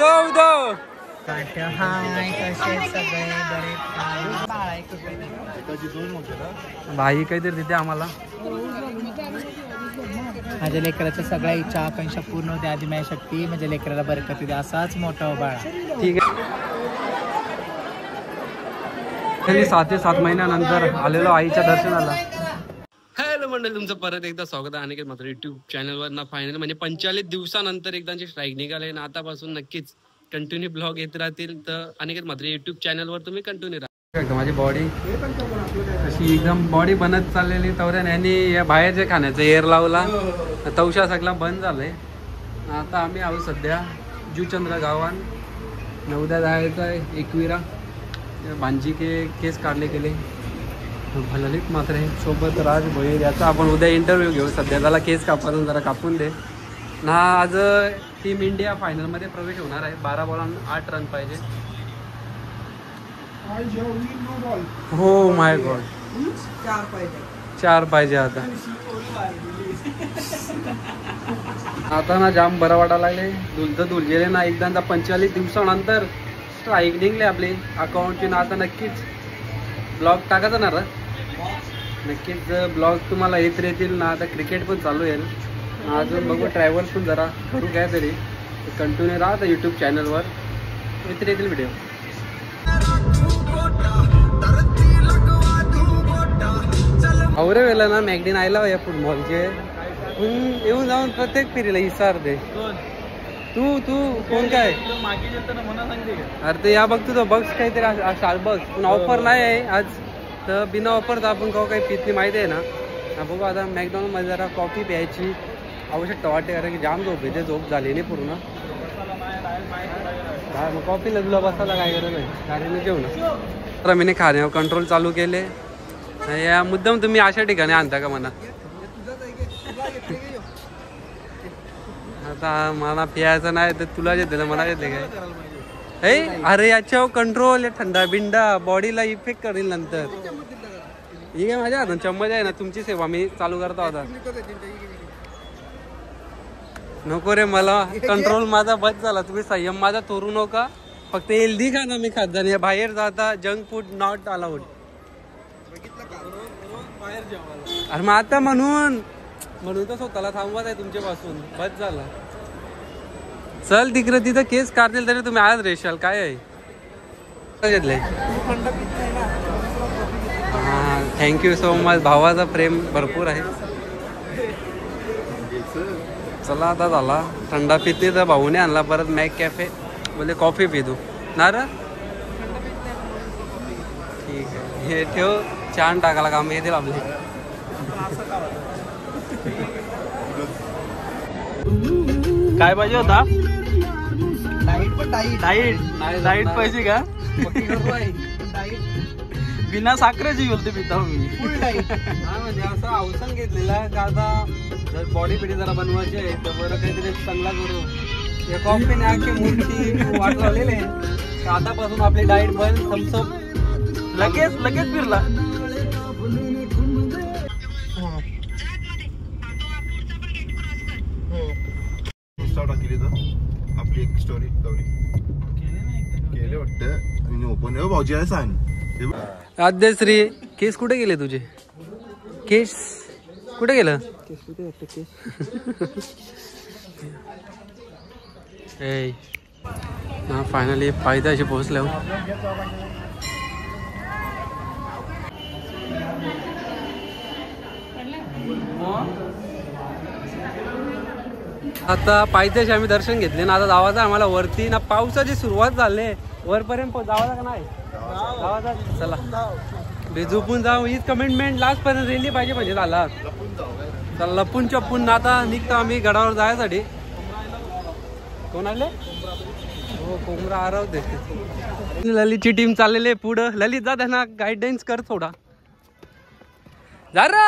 उदो हाय कसे सगळे बरे भाई काहीतरी देते आम्हाला. माझ्या लेकराच्या सगळ्या इच्छा आकांक्षा पूर्ण होते. आधी माझी शक्ती माझ्या लेकराला बरकत दे. असाच मोठा हो बाळा. ठीक आहे. 7 ते 7 महिन्यानंतर आलेलो आईच्या दर्शनाला. हॅलो मंडळी, तुमचं परत एकदा स्वागत आहे अनिकेत मात्र युट्यूब चॅनलवर ना. फायनल म्हणजे 45 दिवसानंतर एकदाची स्ट्राईक निघाले ना. आतापासून नक्कीच कंटिन्यू ब्लॉग येत राहतील. तर अनिकेत मात्र युट्यूब चॅनलवर तुम्ही कंटिन्यू राहा. माझी बॉडी अशी एकदम बॉडी बनत चाललेली तवऱ्याने. यांनी या बाहेरच्या खाण्याचं एअर लावला, तवशा सगळा बंद झालाय. आता आम्ही आहोत सध्या जुचंद्र गावान. उद्या जायचं आहे एकविरा. भांजी केस काढले गेले. ललित मात्र आहे सोबत राज भोईर. याचा आपण उद्या इंटरव्ह्यू घेऊ. सध्या त्याला केस कापायला जरा कापून दे ना. आज टीम इंडिया फायनलमध्ये प्रवेश होणार आहे. 12 बॉलांना 8 रन पाहिजे. हो माय गॉड, 4 पाहिजे. आता ना जाम बरं वाटायला लागले. दुलजेले ना एकदा 45 दिवसानंतर स्ट्राईक निघले आपली अकाउंटची ना. आता नक्कीच ब्लॉग टाकायचा ना. नक्कीच ब्लॉग तुम्हाला येत राहतील ना. आता क्रिकेट पण चालू आहे. अजून बघू ट्रॅव्हल पण जरा करू काय तरी. कंटिन्यू राहता यूट्यूब चॅनलवर येत राहतील व्हिडिओ. आवरे वेळेला ना मॅगडीन आयला या फुटबॉलचे येऊन जाऊन प्रत्येक फेरीला इसार दे. तू कोण काय अरे ते या बघ तुझं बघ काहीतरी स्टारबक्स पण ऑफर नाही आहे आज. तर बिना ऑफर तर आपण काही पितली माहिती आहे ना. बघू आता मॅकडॉनल्ड मध्ये जरा कॉफी प्यायची आवश्यकता वाटते. कारण की जाम झोप येते. झोप झाली नाही पूर्ण. मग कॉफीला तुला बसायला काय गरज नाही. गाडीने जेवण तर मी खाण्यावर कंट्रोल चालू केले. या मुद्दाम तुम्ही अशा ठिकाणी आणता का म्हणा. आता मला पियायचं नाही तर तुला येते ना मला येते काय. अरे याच्यावर कंट्रोल. थंडा बिंडा बॉडीला इफेक्ट करेल नंतर. ही काय माझ्या हातात चम्मच आहे ना. तुमची सेवा मी चालू करता होता. नको रे मला कंट्रोल माझा बस झाला. तुम्ही संयम माझा तोरू नका. फक्त हेल्दी खाना मी खात जा. बाहेर जाता जंक फूड नॉट अलाउड. अरे मग आता म्हणून तर स्वतःला थांबवत आहे तुमच्यापासून. बस झाला. चल तिकडे तिथं केस काढतील तरी तुम्ही आज रेशाल काय आहे घेतले. हा थँक्यू सो मच. भावाचा प्रेम भरपूर आहे. चला आता झाला. थंडा पिते तर भाऊने आणला परत मॅक कॅफे. बोले कॉफी पितो ना रे. ठीक आहे हे ठेव. छान टाकायला काम येतील आपले. काय पाहिजे होता. डाईट पाहिजे का. बिना साखरेची बोलते पिता मी. म्हणजे असं अवसान घेतलेला का आता जर बॉडी पिढी जरा बनवायची आहे तर बरं काहीतरी चांगला करू. या कॉफीने आखी मूर्ती वाट लावलेली आहे. आतापासून आपली डाईट बंद. थम्सअप लगेच फिरला. आपली एक स्टोरी केले वाटतं. ओपन भाऊजीला सांग. आद्यश्री केस कुठे गेले तुझे. केस कुठे गेलं. फायनली फायद्याशी पोहोचलो. आता पायथ्याशी आम्ही दर्शन घेतले ना. आता जावाचं आम्हाला वरती ना. पावसाची सुरुवात झाली. वरपर्यंत जावाचा का नाही जावाचा. चला झोपून जाऊ. हीच कमिटमेंट लास्ट पर्यंत रेली पाहिजे म्हणजे झाला. चला लपून चपून आता निघतो आम्ही गडावर जायसाठी. कोण आले. हो कोंबडा आरवते. ललितची टीम चाललेली पुढं. ललित जा त्यांना गाईडन्स कर थोडा. जा रे.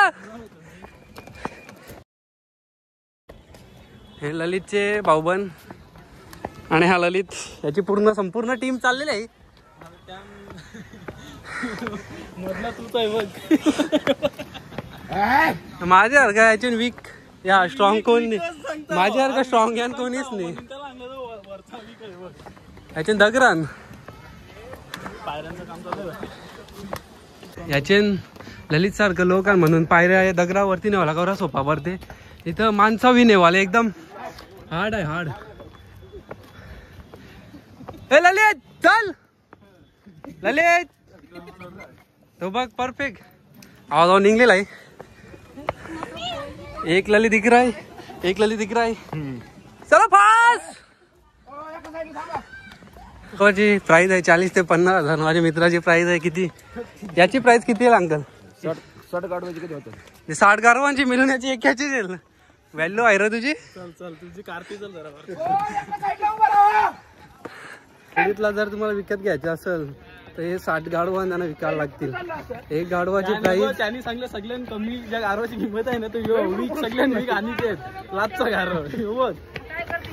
हे ललितचे भाऊबंद आणि हा ललित याची संपूर्ण टीम चाललेली आहे. माझ्यासारखा याच्या वीक या स्ट्रॉंग कोण नाही. माझ्यासारखा स्ट्रॉंग यान कोणीच नाही. याचे दगरान याचे ललित सारखं लोक म्हणून पायऱ्या दगरावरती नेवाला गौरा सोपावरती इथं माणसावी नेवाले एकदम हार्ड आहे हार्ड. ए ललित चल ललित तो बघ परफेक्ट आवाज आवाज निघलेला आहे. एक ललित दिख रहा है एक ललित दिख रहा है. चलो फास्ट. कोची प्राइस आहे 40 ते 50,000. माझ्या मित्राची प्राइस आहे किती याची प्राइस किती आहे अंकल? 60 गाडवाची किती होतं? 60 गारवांची मिळून याची एकाची व्हॅल्यू आहे रे तुझी. चल चल तुझी कारती चल जरा. खेडीतला जर तुम्हाला विकत घ्यायचं असेल तर हे 60 गाडवा त्यांना विकायला लागतील. एक गाडवाची प्राइस त्यांनी सांगलं सगळ्यात कमी ज्या गारवाची किंमत आहे ना तो एवढी सगळ्यांनी गाणीचे लाचचा गारव.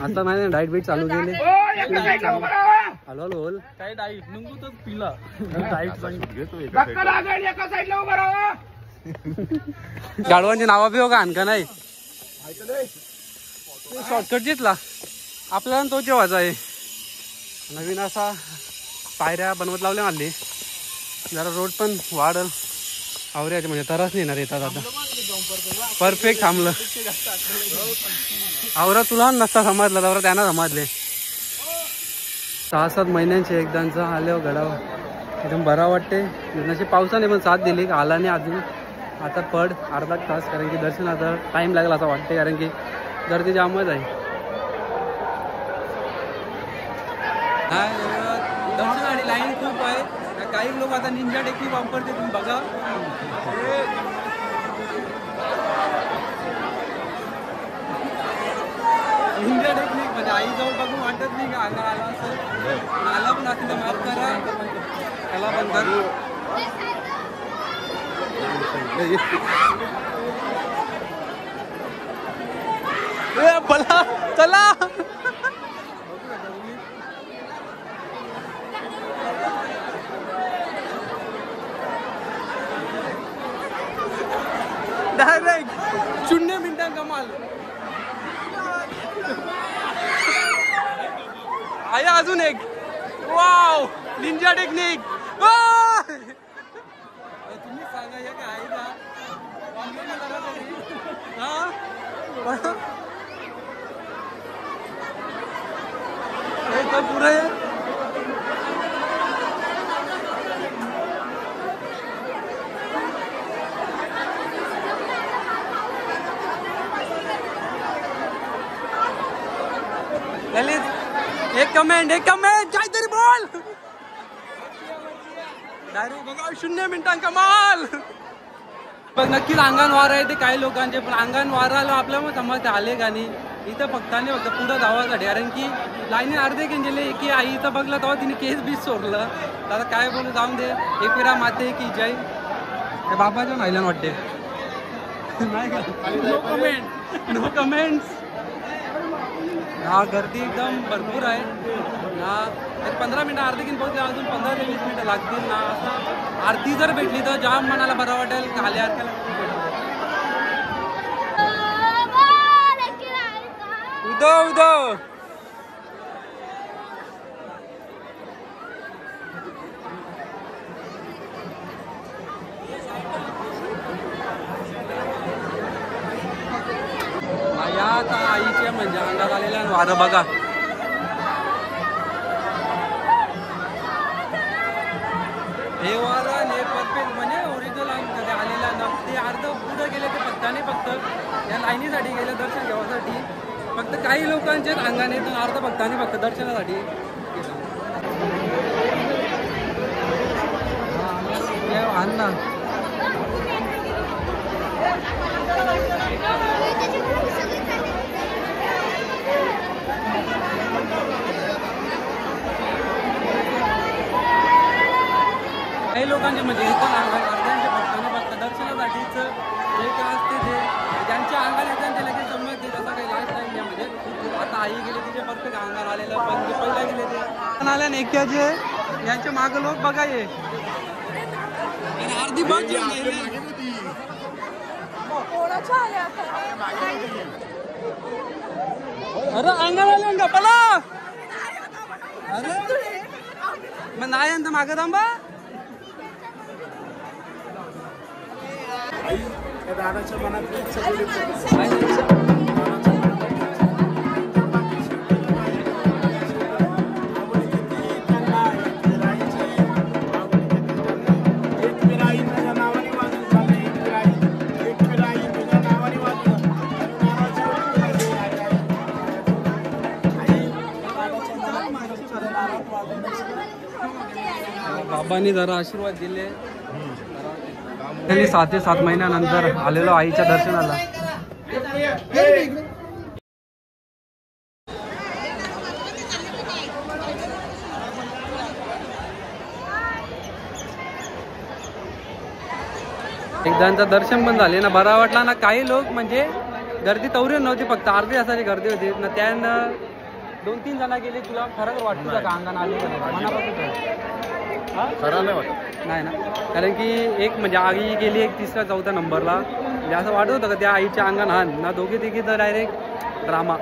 आता नाही डाईट बीट चालू केले हळू हळू बोल. काय डाईट नको तर पिला डाईट गाडवांची नावा बी का आणखा नाही शॉर्टकट जितला आपल्याला तो जेवायचा आहे. नवीन असा पायऱ्या बनवत लावल्या हल्ली जरा रोड पण वाढल आवऱ्याचे म्हणजे तरच नेणार येतात. आता परफेक्ट थांबलं आवरा तुला नसता समजला तर त्यांना समजले. 6-7 महिन्यांचे एकदांचा आले गडावर एकदम बरा वाटते. नशी पावसाने पण साथ दिली आला नाही अजून. आता पड अर्धा तास कारण की दर्शनाचा टाइम लागला असं वाटते कारण की गर्दी जामच आहे. दर्शनासाठी लाईन खूप आहे. काही लोक आता निंजा टेक्निक वापरते तुम्ही बघा. निंजा टेक्निक म्हणजे आईजवळ बघून वाटत नाही का अंगा आला असं आला पण असेल तर माफ करा त्याला पण कर. बोला चला डायरेक्ट 0 मिनिटां कमाल आहे. अजून एक वाव निंजा टेक्निक. तुम्ही सांगा या काय आहे का पुरे ललित एक कमेंट काहीतरी बोल. डायरेक्ट बघा 0 मिनिटां कमाल. बघ नक्कीच अंगण वार आहे ते काही लोकांचे पण अंगण वाराला आपल्या मग समजते आले का नाही. इथं फक्त आणि फक्त पुढं धावासाठी कारण की लाईनी अर्धे गेले की आई इथं बघलं तेव्हा तिने केस बीस सोडलं. आता काय बोलू जाऊन दे. एकविरा माते की जय. बाबाच्या नाहीला वाटते नो कमेंट्स. हा गर्दी एकदम भरपूर आहे ना. 15 मिनिटं आरती घेऊन पोहोचले अजून 15 ते 20 मिनिटं लागतील ना. आरती जर भेटली तर जाम मनाला बरं वाटेल. खाली आरतीला उदो आता आईचे म्हणजे अंगात आलेल्या वारं बघा. हे वारं हे परफेक्ट म्हणजे ओरिजिनल आलेला ना. ते अर्ध पुढे गेले ते फक्त या लाईनीसाठी गेले दर्शन घेण्यासाठी. फक्त काही लोकांचे अंगाने अर्ध फक्त दर्शनासाठी अण्णा काही लोकांचे म्हणजे इथं अर्ध्यांचे फक्त दर्शनासाठीच जे काय असते ते ज्यांच्या अंगाला येतात ते लगेच समजते. जसं काही लास्ट टाइम म्हणजे आता आई गेले तिचे फक्त अंगाला आलेलं पण जे पहिला गेले ते आल्या नेक्याचे यांच्या मागं लोक बघाये अर्धी बघ अरे अंगाला आले अंगा पला मग नाही आणतं मागं थांबा. दादाच्या मनात बाबांनी जरा आशीर्वाद दिले. 7 ते 7 महिन्यानंतर आलेलो आईच्या दर्शनाला. एकदांचं दर्शन पण झाले ना, बरा वाटला ना. काही लोक म्हणजे गर्दी तवरी नव्हती, फक्त अर्धी तासाची गर्दी होती ना. त्यानं 2-3 जण गेले. तुला फरक वाटतो का अंगाने आले मनापासून? खरं नाही वाटत. नाही ना, कारण की एक म्हणजे आई गेली एक 3रा-4था नंबरला. म्हणजे असं वाटत होतं का त्या आईच्या अंगण हान ना. दोघे तिघे तर डायरेक्ट ड्रामा.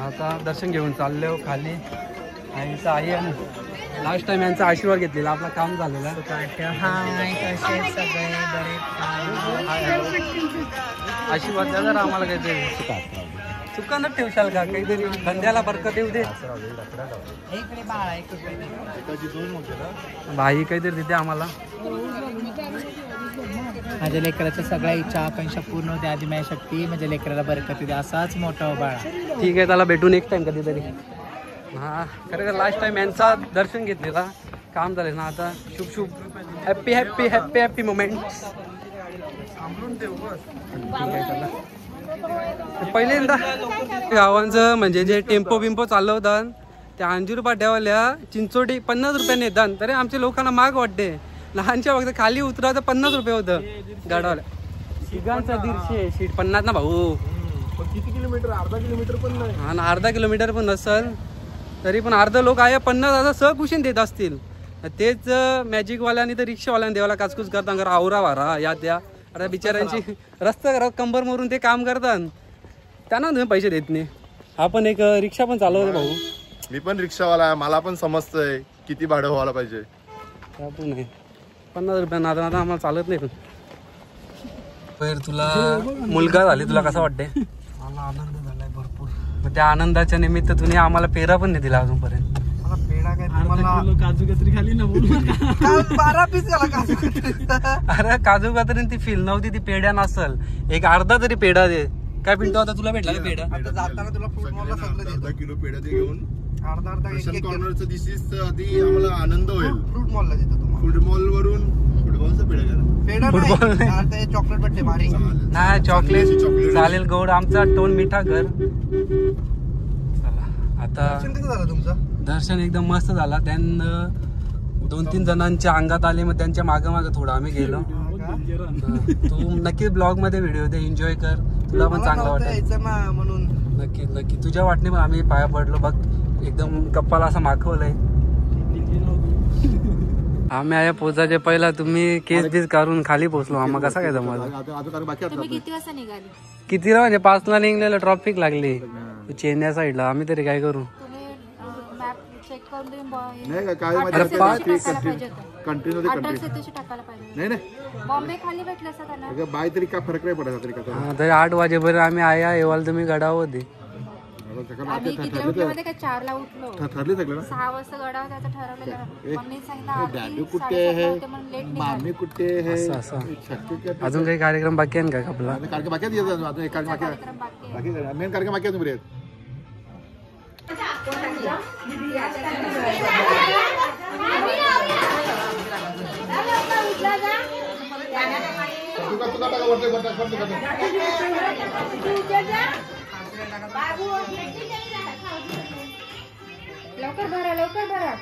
आता दर्शन घेऊन चाललो खाली. आईचा आई आणि लास्ट टाइम यांचा आशीर्वाद घेतलेला. आपलं काम झालेलं आहे. आशीर्वाद द्या जरा आम्हाला. काहीतरी चुकान ठेवशाल का? काहीतरी धंद्याला बरकत येऊ दे. भाई काहीतरी देते आम्हाला. माझ्या लेकराच्या सगळ्या इच्छा आकांक्षा पूर्ण होत्या आधी माझ्या शक्ती. माझ्या लेकराला बरकत द्या. असाच मोठा बाळा. ठीक आहे, त्याला भेटू नेक्स्ट टाइम कधीतरी. हा खरं लास्ट टाइम यांचा दर्शन घेतलेला. काम झाले ना. आता शुभ शुभ happy happy happy happy moments. पहिल्यांदा गावांचं म्हणजे जे टेम्पो बिम्पो चालवतात त्या 80 पाट्यावाल्या चिंचोटी 50 रुपयाने येतात. तरी आमच्या लोकांना महाग वाटते. लहानच्या वक्त खाली उतरावं तर 50 रुपये होतं गाडावाल्या. तिघांचा 150 शीट 50 ना भाऊ. किती किलोमीटर? अर्धा किलोमीटर पण नाही. हा ना, अर्धा किलोमीटर पण नसल तरी पण अर्ध लोक आहे 50,000 सहकुशीन देत असतील. तेच मॅजिकवाल्यानी तर रिक्षावाल्याने देवाला काचकूच करतात. कारण आवरा वारा या त्या आता बिचाऱ्यांची रस्ता कंबर मोरून ते काम करतात. त्यांना तुम्ही पैसे देत नाही. आपण एक रिक्षा पण चालवतो भाऊ. मी पण रिक्षावाला आहे. मला पण समजतंय किती भाडं व्हायला पाहिजे. आपण नाही 50 रुपयांना आता आम्हाला चालत नाही. पण तुला मुलगा झाली, तुला कसं वाटते? मला आनंद झालाय भरपूर. मग त्या आनंदाच्या निमित्त तुम्ही आम्हाला पेरा पण नाही दिला अजूनपर्यंत. मला पेढा काय तुम्हाला काजू कतरी खाली ना 12 पीस झाला काजू कतरी. अरे काजू कतरी ती फील नव्हती. ती पेढ्या नसल एक अर्धा तरी पेढा दे. काय पिंटो आता तुला भेटला का पेढा? आता जाताना तुला फ्रूट मॉलला सगळं देतो. अर्धा किलो पेढा ते घेऊन अर्धा दर्शन कॉर्नरचं दिसीस आधी आम्हाला आनंद होईल. फ्रूट मॉलला देतो तुम्हाला. फूड मॉल वरून फुटबॉलचा पेढा करा. पेढा फुटबॉल नाही. नाही चॉकलेट बड्डे भारी. नाही चॉकलेट चालेल. गोड आमचा टोन मिठा कर. आता कसं झालं तुमचं दर्शन? एकदम मस्त झाला. त्यांना 2-3 जणांच्या अंगात आले. मग त्यांच्या मागं मागं थोडं आम्ही गेलो. तू नक्की ब्लॉग मध्ये व्हिडिओ दे, एन्जॉय कर. तुला पण चांगलं वाटेल म्हणून. नक्की नक्की तुझ्या वाटणे पण आम्ही पाया पडलो बघ. एकदम कप्पाला असं माखवलंय. आम्ही आया पोचायचे पहिला तुम्ही केस बीस काढून खाली पोहोचलो. आम्हाला कसा काय जमलं? किती वाजता निघाले? कितीला म्हणजे 5ला निघलेलं. ट्रॉफिक लागली चेन्नई साईडला. आम्ही तरी काय करू? तुम्ही मॅप चेक करून तुम्ही नाही काय कंटिन्यू टाकायला पाहिजे. नाही बॉम्बे खाली भेटलं असं त्यांना. बाय तरी काय फरक नाही पडत तरी का. तरी 8 वाजेपर्यंत आम्ही आया येवाल तुम्ही गडावर होते. आम्ही किती उठलो माहिती का? 4ला उठलो. ठरले सगळं 6 वाजता गडावर जायचं ठरवलेलं. मम्मी डॅडू कुठे आहे, मामी कुठे आहे. असं अजून काही कार्यक्रम बाकी आहे का आपला? कार्यक्रम बाकी बाकी मेन कार्यक्रम बाकी आहे. तुम्ही लवकर भरा लवकर भरा.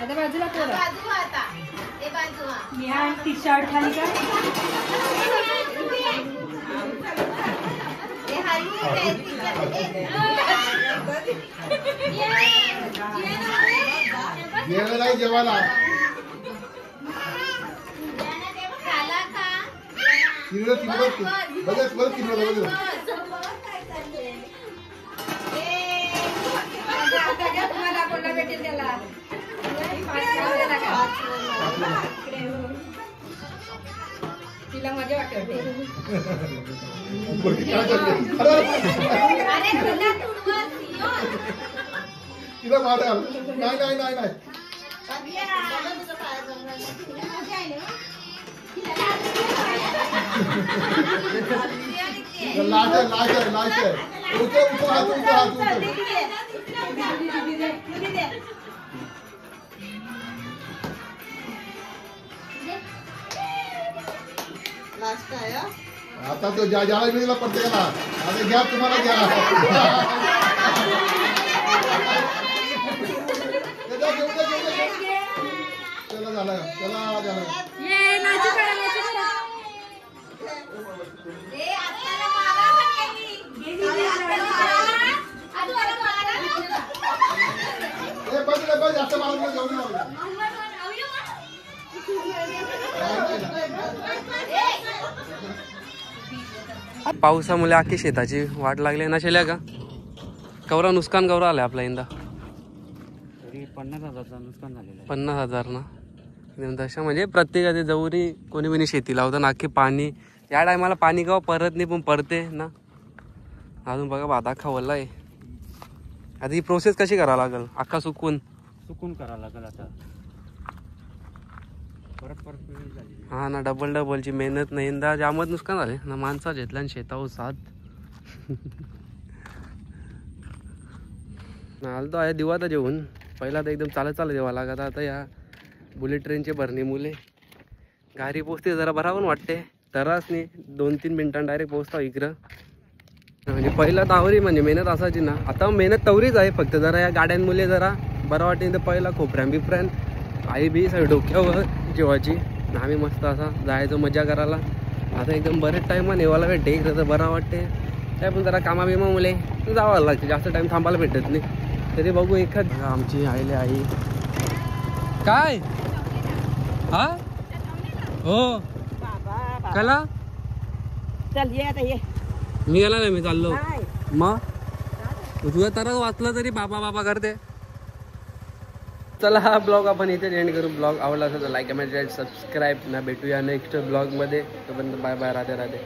आता बाजूला टी शर्ट खाली का? सगळ्या जेवायला तिला मजा वाटते तिला मारा नाही नाही नाही नाही लाच आहे लाच आहे लाच आहे उचल उचल हात उचल हात उचल आता तो ज्याला मिळेल प्रत्येकाला आता घ्या तुम्हाला घ्या चला झालं चला झालं जास्त मला जाऊन पावसामुळे आखी शेताची वाट लागली ना शेल्या का कवरा नुकसान कवरा आलं आपल्या यंदा 50,000 नुकसान झालेलं 50,000 ना एकदम तशा म्हणजे प्रत्येकाची जवरी कोणी कोणी शेती लावतं अख्खी पाणी या टायमाला पाणी गाव परत नाही पण परते ना अजून बघा भात अख्खा वल्ला आहे आता ही प्रोसेस कशी करावं लागेल अख्खा सुकून करावं लागेल आता परत हा ना डबलची मेहनत नाही यंदा जामच नुकसान झाले ना माणसा घेतला आणि शेतावर साथ आलतो आहे दिवा तर जेवून पहिला तर एकदम चालत जेवा लागत आता या बुलेट ट्रेनचे भरणे मुले गाडी पोचते जरा बराबर वाटते तरच नाही 2-3 मिनिटांनी डायरेक्ट पोचता इकडं म्हणजे पहिला तावरी म्हणजे मेहनत असायची ना आता मेहनत तवरीच आहे फक्त जरा या गाड्यांमुळे जरा बरं वाटेल तर पहिला खोपऱ्यान बिपऱ्यान आई बी सगळं डोक्यावर जेवायची आम्ही मस्त असा जायचं मजा करायला आता एकदम बरेच टाईम नेवायला भेटते इकडं तर बरं वाटते काय पण जरा कामाबिमा मुले जावं लागते जास्त टाईम थांबायला भेटत नाही तरी बघू एखाद आमची आईले आई काय हा हो कला चल ये आता ये मी गेला नाही मी चाललो मग तुझं तरच वाचलं तरी बाबा बाबा करते चला हा ब्लॉग आपण इथे एंड करू ब्लॉग आवडला असेल तर लाईक कमेंट सबस्क्राईब ना भेटूया नेक्स्ट ब्लॉगमध्ये तोपर्यंत बाय बाय राधे राधे